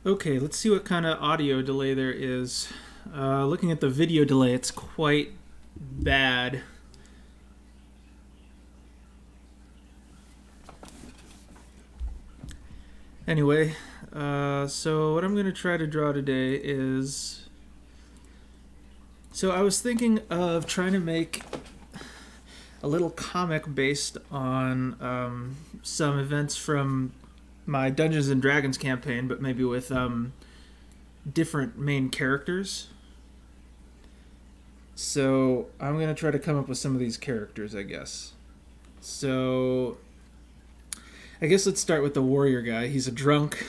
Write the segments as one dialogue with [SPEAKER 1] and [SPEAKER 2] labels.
[SPEAKER 1] Okay, let's see what kind of audio delay there is. Looking at the video delay, it's quite bad. Anyway, so what I'm going to try to draw today is... So I was thinking of trying to make a little comic based on some events from my Dungeons and Dragons campaign, but maybe with different main characters. So I'm going to try to come up with some of these characters, I guess. So I guess let's start with the warrior guy. He's a drunk.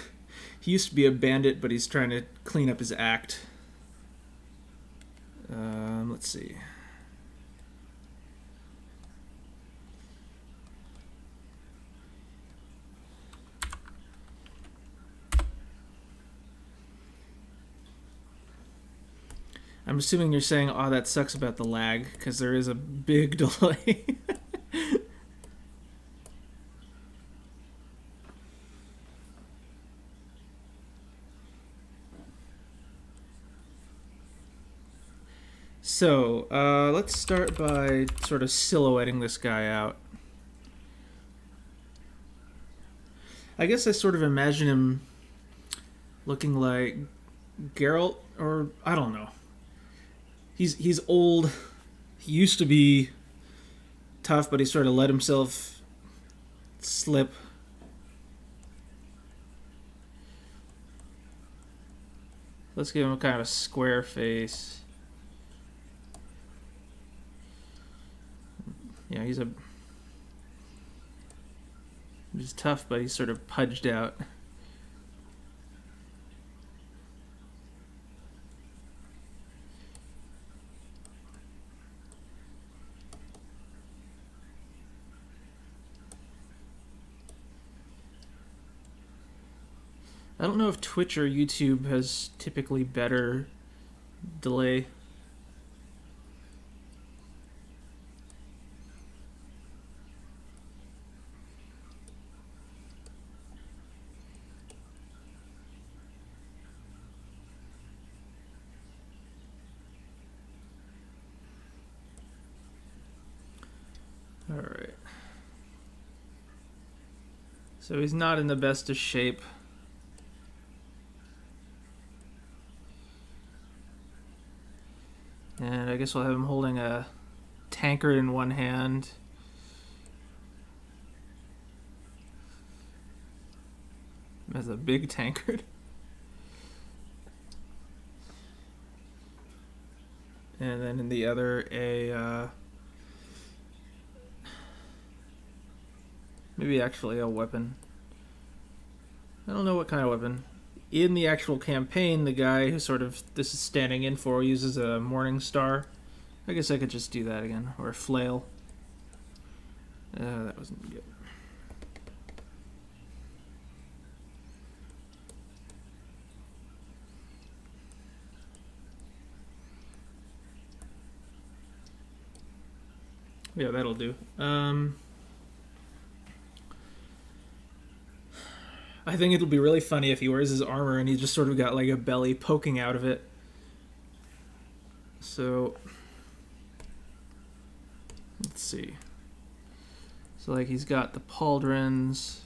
[SPEAKER 1] He used to be a bandit, but he's trying to clean up his act. Let's see. I'm assuming you're saying, oh, that sucks about the lag, because there is a big delay. So, let's start by sort of silhouetting this guy out. I guess I sort of imagine him looking like Geralt, or I don't know. He's old. He used to be tough, but he sort of let himself slip. Let's give him a kind of a square face. Yeah, he's tough, but he's sort of pudged out. I don't know if Twitch or YouTube has typically better delay. All right. So he's not in the best of shape. And I guess we'll have him holding a tankard in one hand. As a big tankard. And then in the other, maybe actually a weapon. I don't know what kind of weapon. In the actual campaign, the guy who sort of this is standing in for uses a morning star. I guess I could just do that again. Or a flail. That wasn't good. Yeah, that'll do. I think it'll be really funny if he wears his armor and he just sort of got like a belly poking out of it. So, let's see. So like he's got the pauldrons.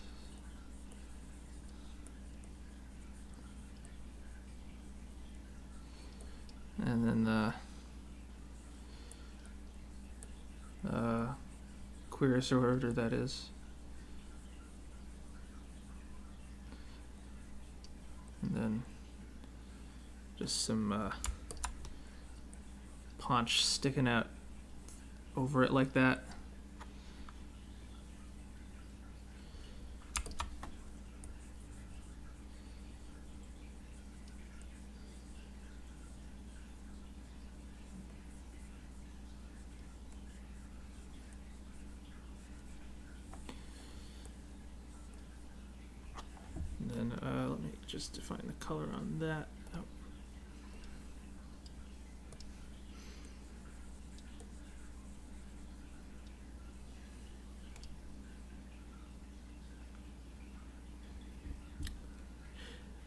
[SPEAKER 1] And then the cuirass or whatever that is. And then just some paunch sticking out over it like that. And then let me just define the color on that. Oh.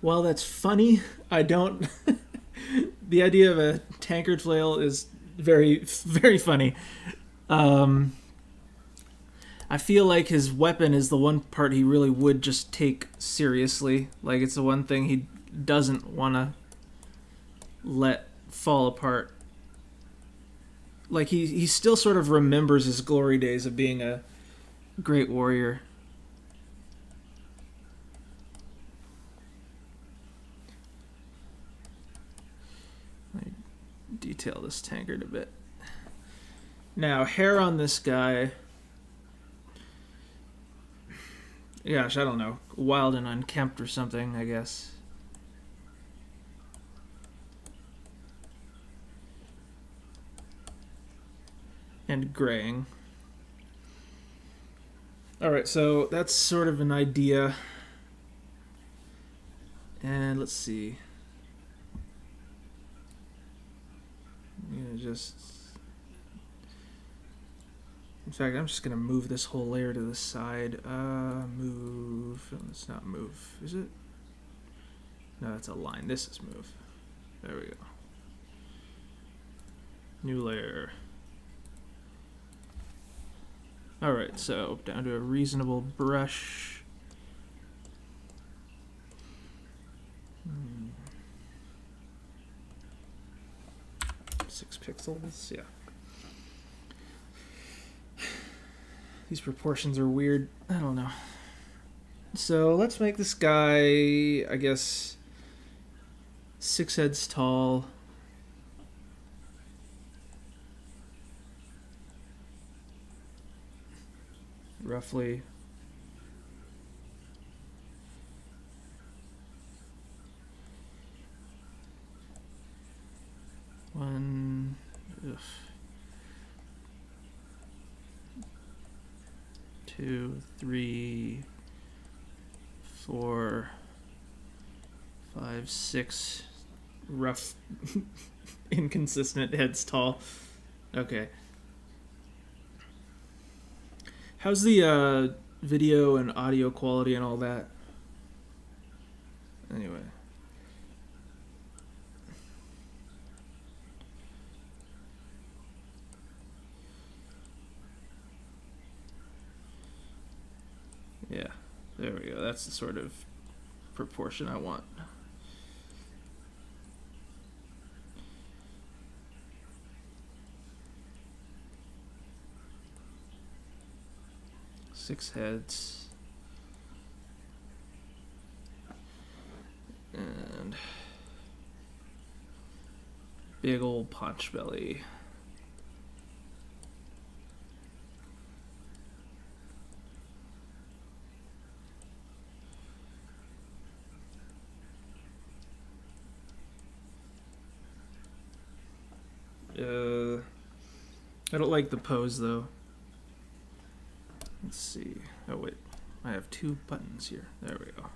[SPEAKER 1] while that's funny, I don't. The idea of a tankard flail is very, very funny. I feel like his weapon is the one part he really would just take seriously. Like, it's the one thing he doesn't want to let fall apart. Like, he still sort of remembers his glory days of being a great warrior. Let me detail this tankard a bit. Now, hair on this guy... Gosh, I don't know. Wild and unkempt or something, I guess. And graying. Alright, so that's sort of an idea. And let's see. I'm gonna just... In fact, I'm just going to move this whole layer to the side. Move. It's not move, is it? No, that's a line. This is move. There we go. New layer. Alright, so down to a reasonable brush. 6 pixels, yeah. These proportions are weird. I don't know. So let's make this guy, I guess, 6 heads tall. Roughly. One. Ugh. 2, 3, 4, 5, 6 rough, inconsistent heads tall. Okay. How's the video and audio quality and all that? Anyway. Yeah, there we go. That's the sort of proportion I want. Six heads. And big old paunch belly. I don't like the pose though. Let's see. Oh wait, I have 2 buttons here. There we go.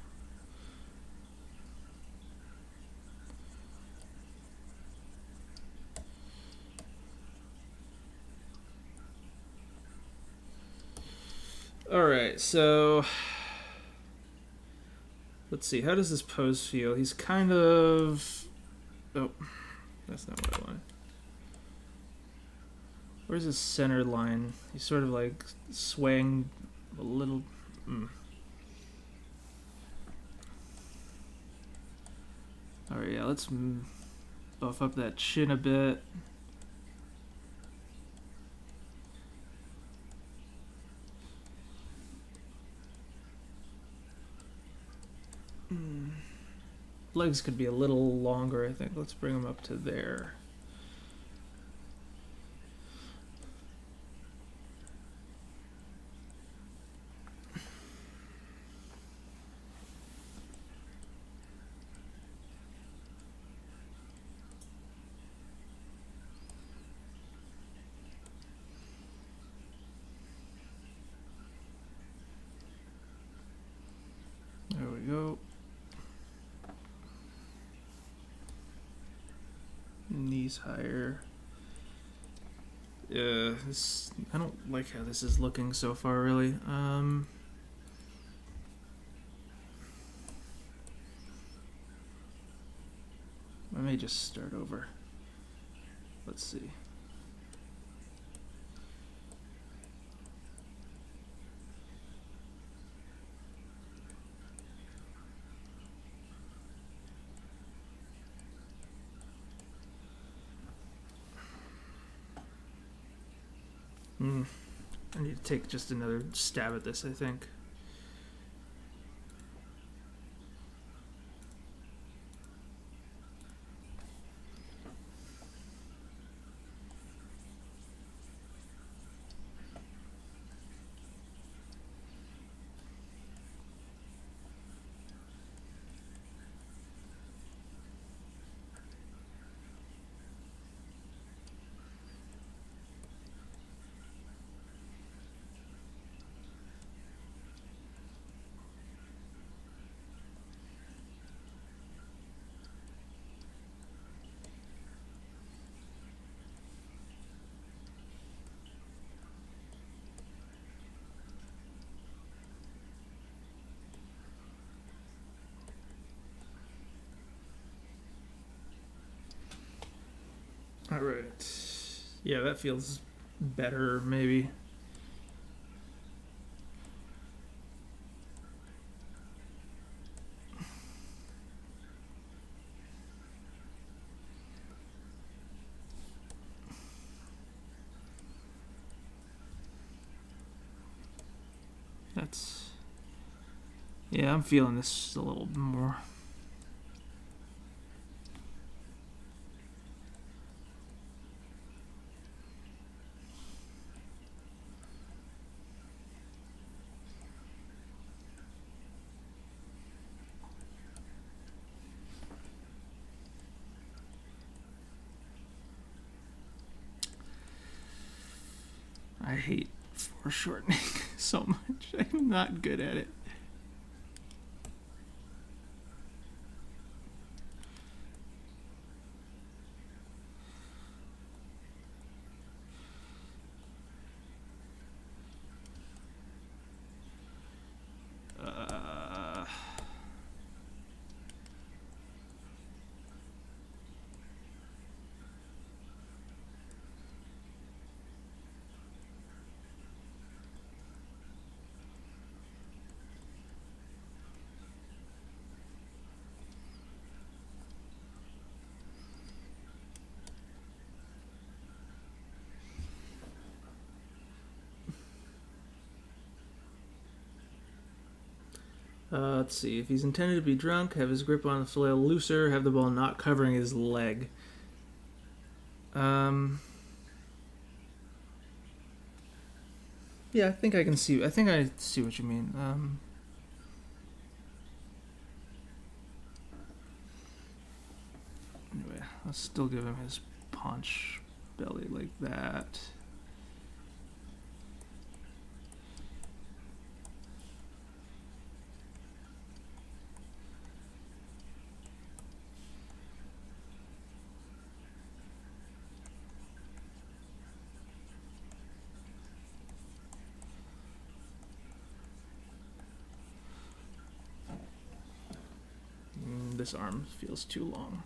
[SPEAKER 1] Alright, so let's see, how does this pose feel? He's kind of... Oh, that's not what I wanted. Where's his center line? He's sort of like swaying a little... Alright, yeah, let's buff up that chin a bit. Legs could be a little longer, I think. Let's bring them up to there. There we go. Knees higher. Yeah, I don't like how this is looking so far, really. I may just start over. Let's see. I need to take just another stab at this, I think. All right. Yeah, that feels better, maybe. That's... yeah, I'm feeling this a little more. I hate foreshortening so much. I'm not good at it. Let's see. If he's intended to be drunk, have his grip on the flail looser, have the ball not covering his leg. Yeah, I think I can see. I think I see what you mean. Anyway, let's still give him his paunch belly like that. This arm feels too long.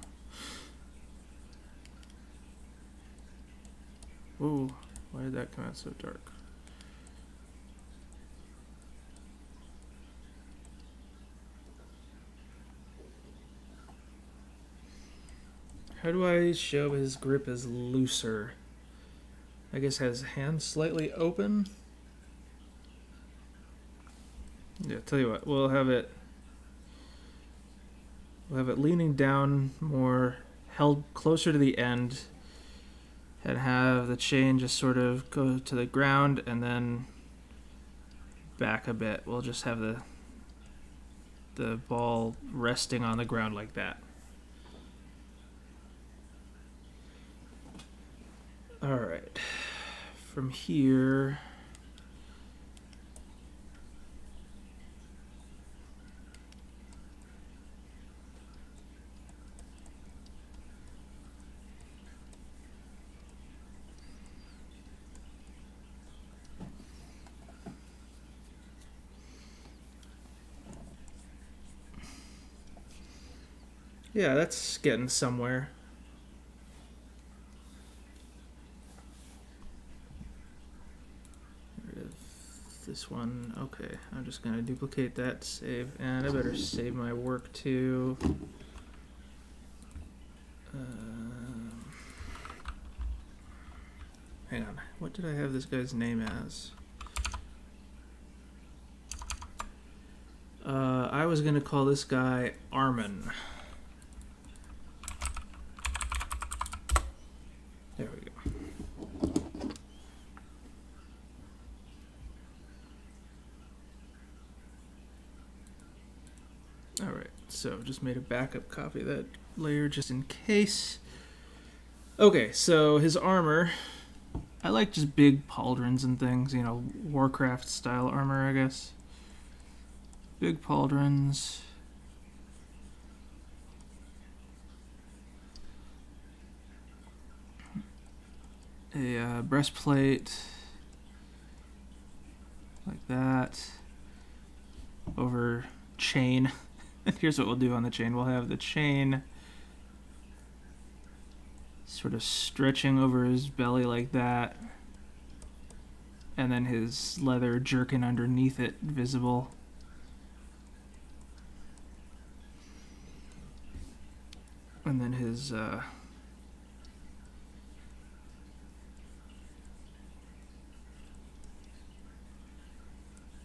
[SPEAKER 1] Ooh, why did that come out so dark? How do I show his grip as looser? I guess has hands slightly open. Yeah, tell you what, we'll have it leaning down more, held closer to the end, and have the chain just sort of go to the ground and then back a bit. We'll just have the ball resting on the ground like that. All right. From here... Yeah, that's getting somewhere. Get rid of this one. Okay, I'm just gonna duplicate that, save, and I better save my work too. Hang on, what did I have this guy's name as? I was gonna call this guy Armin. There we go. Alright, so just made a backup copy of that layer just in case. Okay, so his armor, I like just big pauldrons and things, you know, Warcraft style armor, I guess. Big pauldrons. A breastplate. Like that. Over chain. Here's what we'll do on the chain. We'll have the chain sort of stretching over his belly like that. And then his leather jerkin underneath it visible. And then his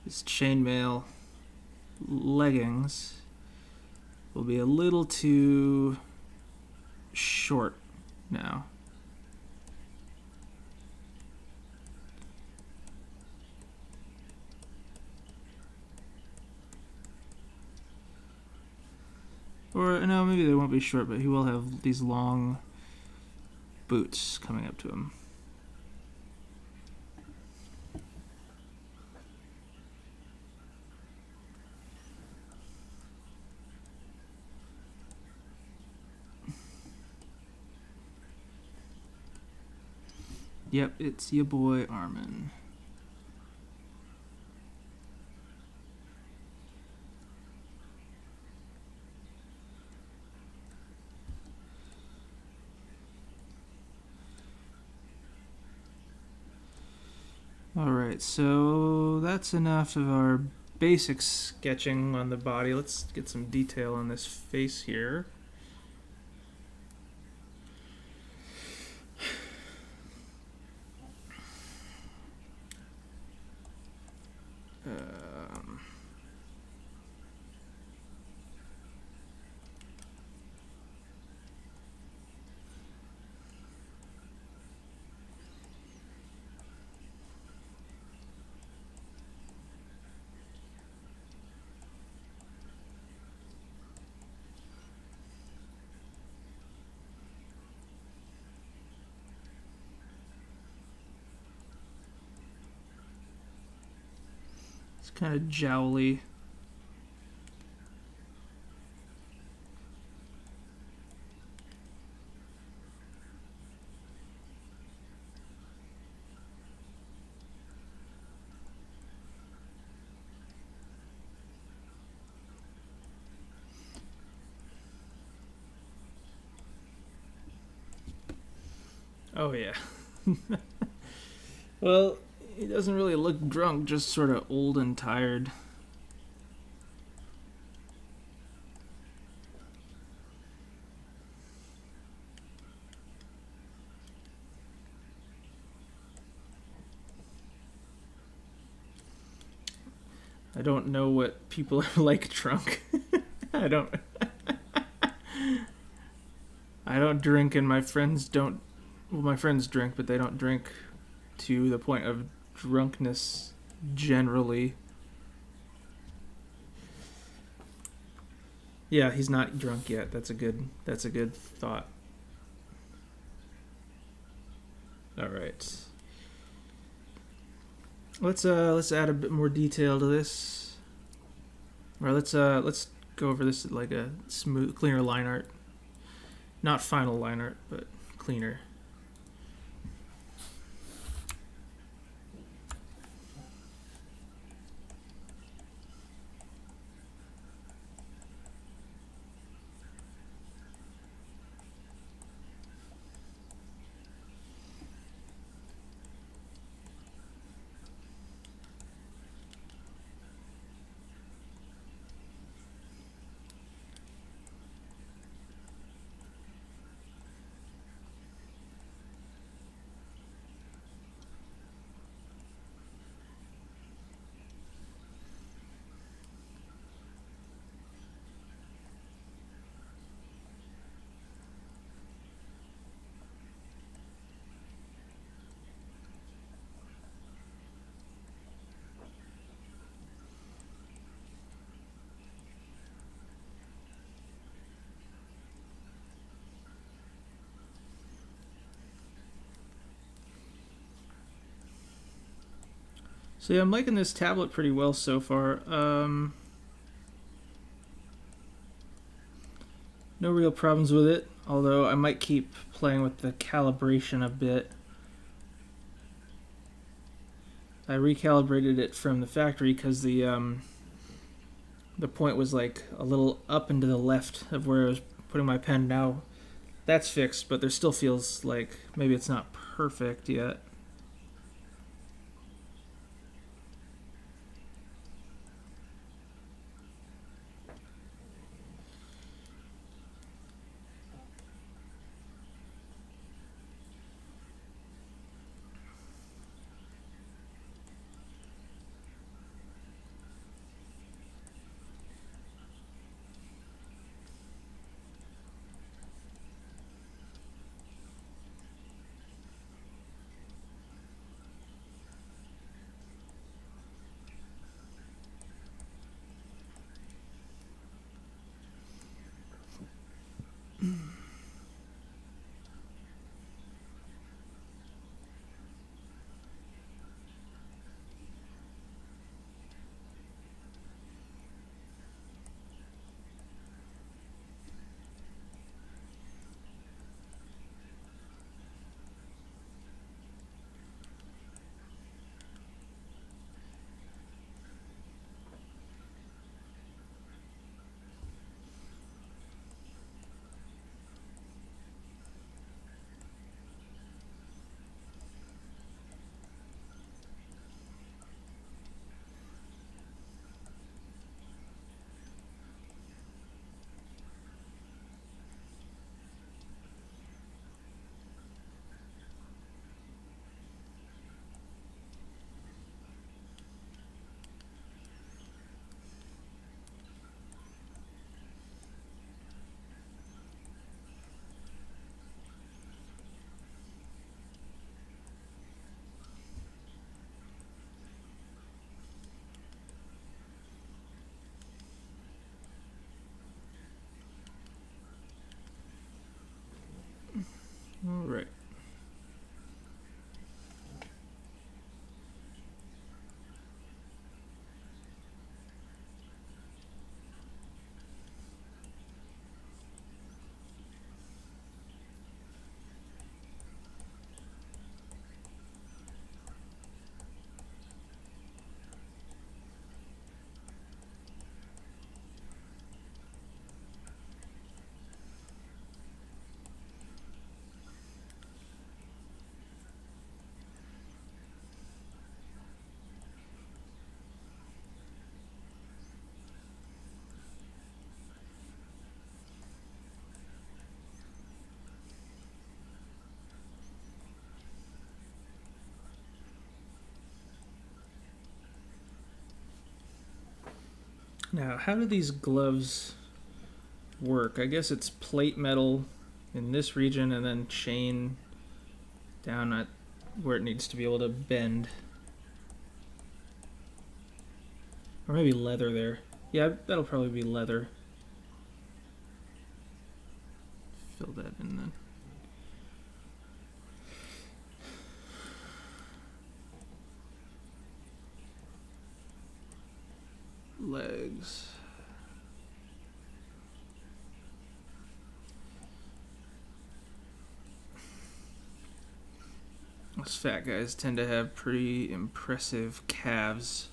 [SPEAKER 1] chainmail leggings will be a little too short now. Or, no, maybe they won't be short, but he will have these long boots coming up to him. Yep, it's your boy Armin. Alright, so that's enough of our basic sketching on the body. Let's get some detail on this face here. It's kind of jowly. Oh yeah. Well, he doesn't really look drunk, just sort of old and tired. I don't know what people are like drunk. I don't drink, and my friends don't. Well, my friends drink, but they don't drink to the point of drunkenness generally. Yeah, he's not drunk yet. That's a good thought. All right. Let's add a bit more detail to this. Or let's go over this like a smooth, cleaner line art. Not final line art, but cleaner. So yeah, I'm liking this tablet pretty well so far. No real problems with it, although I might keep playing with the calibration a bit. I recalibrated it from the factory because the point was like a little up and to the left of where I was putting my pen. Now that's fixed, but there still feels like maybe it's not perfect yet. All right. Now, how do these gloves work? I guess it's plate metal in this region and then chain down at where it needs to be able to bend. Or maybe leather there. Yeah, that'll probably be leather. Fill that in then. Legs. Us fat guys tend to have pretty impressive calves.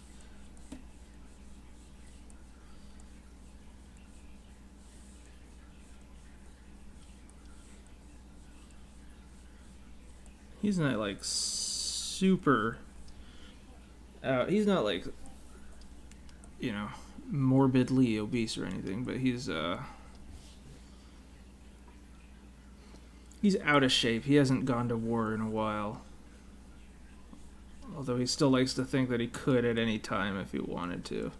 [SPEAKER 1] He's not like super out. He's not like, you know, morbidly obese or anything, but he's out of shape. He hasn't gone to war in a while. Although he still likes to think that he could at any time if he wanted to.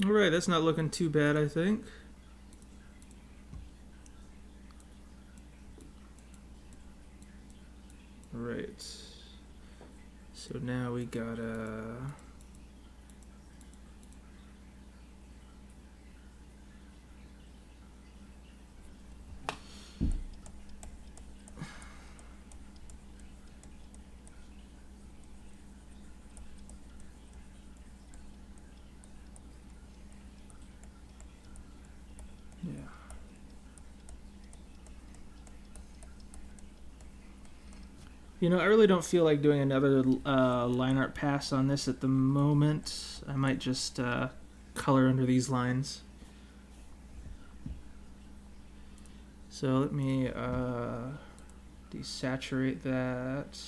[SPEAKER 1] Alright, that's not looking too bad, I think. Right. So now we gotta... Yeah. You know, I really don't feel like doing another line art pass on this at the moment. I might just color under these lines. So let me desaturate that.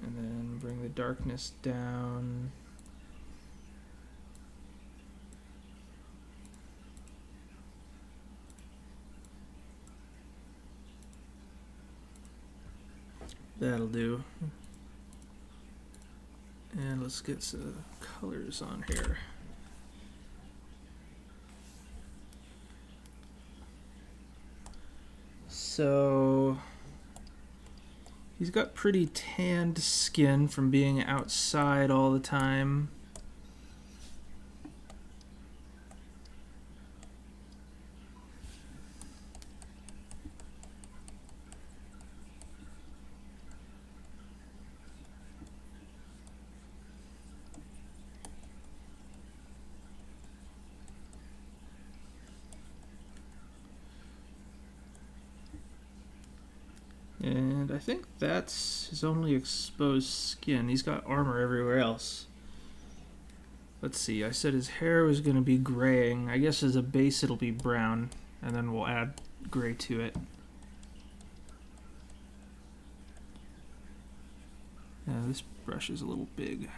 [SPEAKER 1] And then bring the darkness down. That'll do. And let's get some colors on here. So he's got pretty tanned skin from being outside all the time. And I think that's his only exposed skin. He's got armor everywhere else. Let's see, I said his hair was going to be graying. I guess as a base it'll be brown, and then we'll add gray to it. Yeah, this brush is a little big.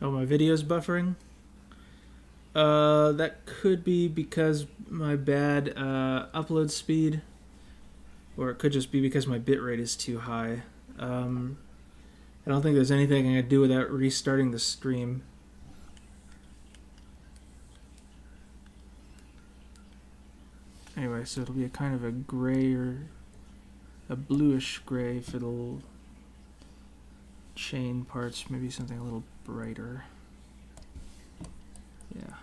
[SPEAKER 1] Oh, my video's buffering? That could be because my bad upload speed, or it could just be because my bitrate is too high. I don't think there's anything I can do without restarting the stream. Anyway, so it'll be a kind of a gray or a bluish gray for the chain parts, maybe something a little brighter. Yeah.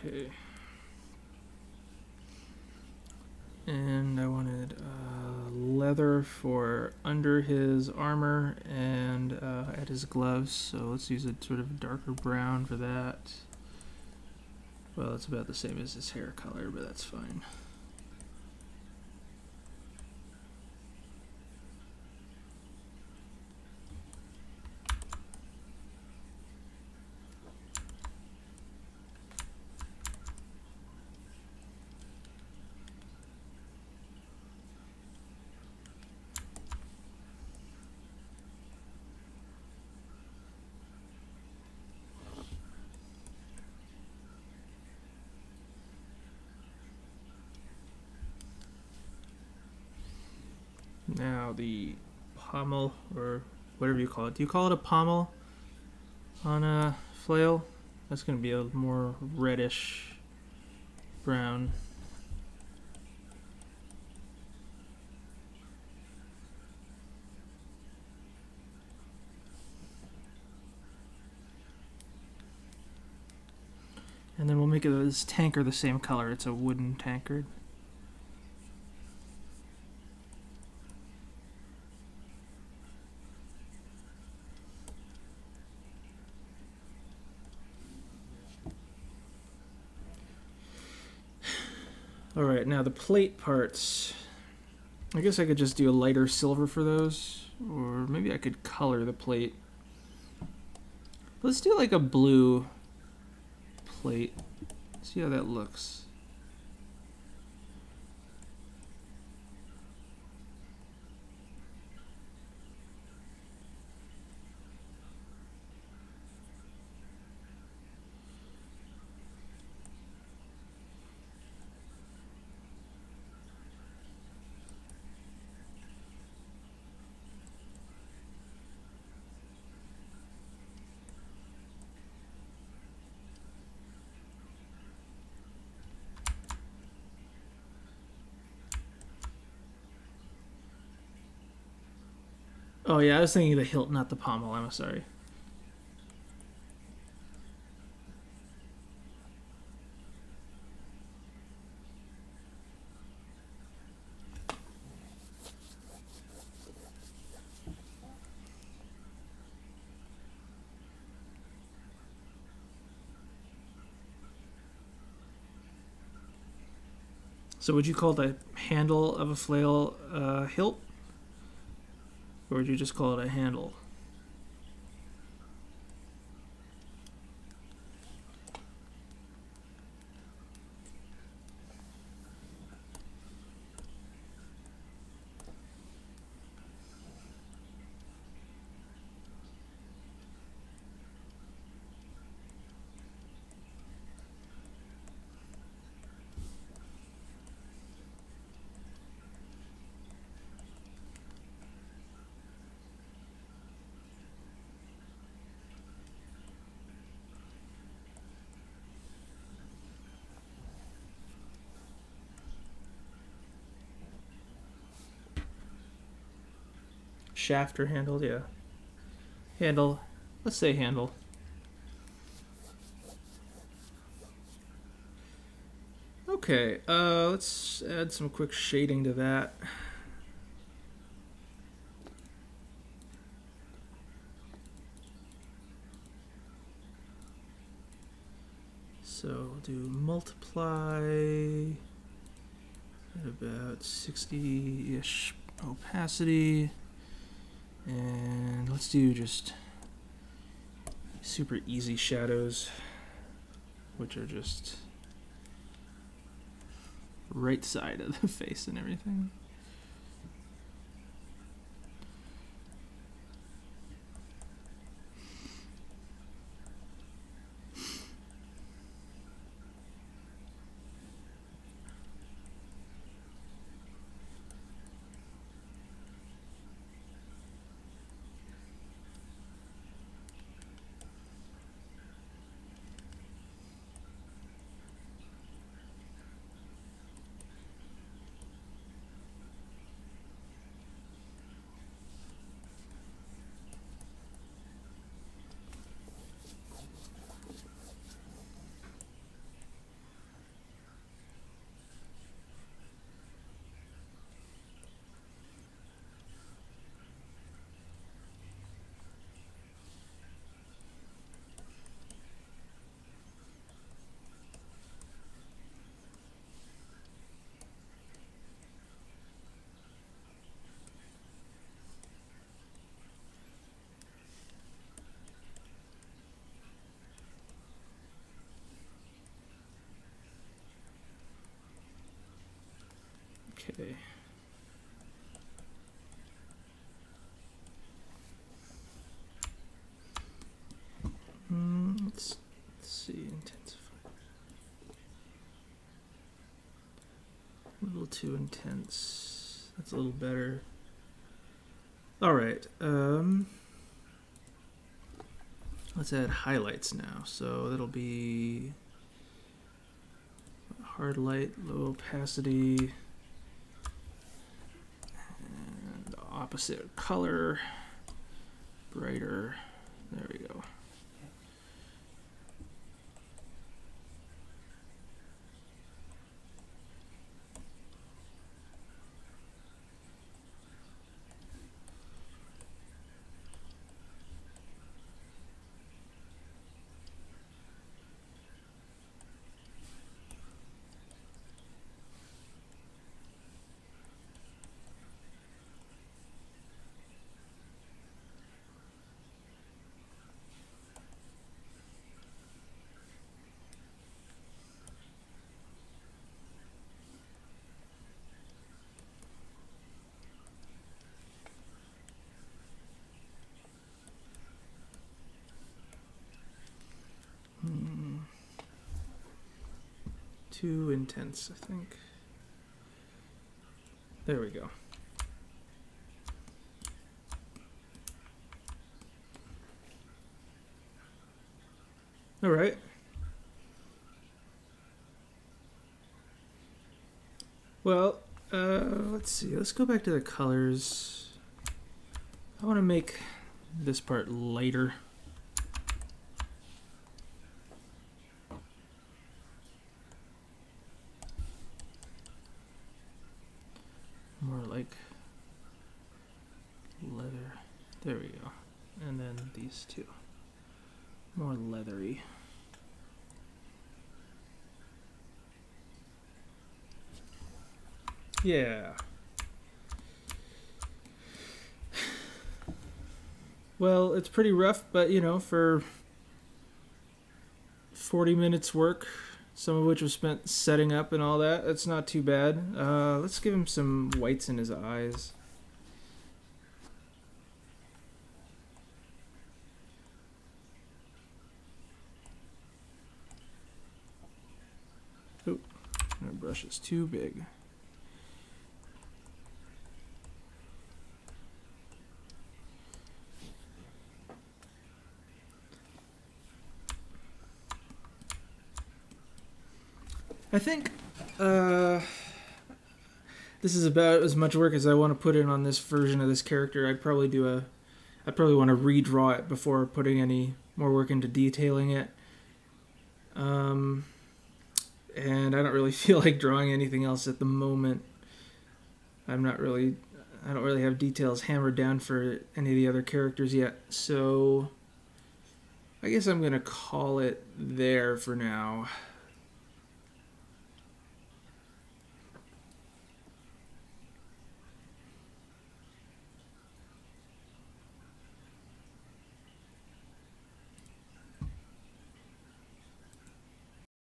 [SPEAKER 1] Okay. And I wanted leather for under his armor and at his gloves, so let's use a sort of darker brown for that. Well, it's about the same as his hair color, but that's fine. Now the pommel, or whatever you call it. Do you call it a pommel on a flail? That's going to be a more reddish brown. And then we'll make this tanker the same color. It's a wooden tankard. Alright, now the plate parts. I guess I could just do a lighter silver for those, or maybe I could color the plate. Let's do like a blue plate. See how that looks. Oh yeah, I was thinking the hilt, not the pommel. I'm sorry. So would you call the handle of a flail a hilt? Or would you just call it a handle? Shaft or handle, yeah. Handle. Let's say handle. Okay, let's add some quick shading to that. So we'll do multiply at about 60-ish opacity. And let's do just super easy shadows, which are just right side of the face and everything. Okay. Let's see, intensify. A little too intense. That's a little better. All right. Let's add highlights now. So that'll be hard light, low opacity, and opposite color, brighter. There we go. Too intense, I think. There we go. All right. Well, let's see. Let's go back to the colors. I want to make this part lighter. More like leather. There we go. And then these two. More leathery. Yeah. Well, it's pretty rough, but you know, for 40 minutes work, some of which was spent setting up and all that, it's not too bad. Let's give him some whites in his eyes. Oh, my brush is too big. I think this is about as much work as I want to put in on this version of this character. I'd probably want to redraw it before putting any more work into detailing it. And I don't really feel like drawing anything else at the moment. I don't really have details hammered down for any of the other characters yet. So I guess I'm gonna call it there for now.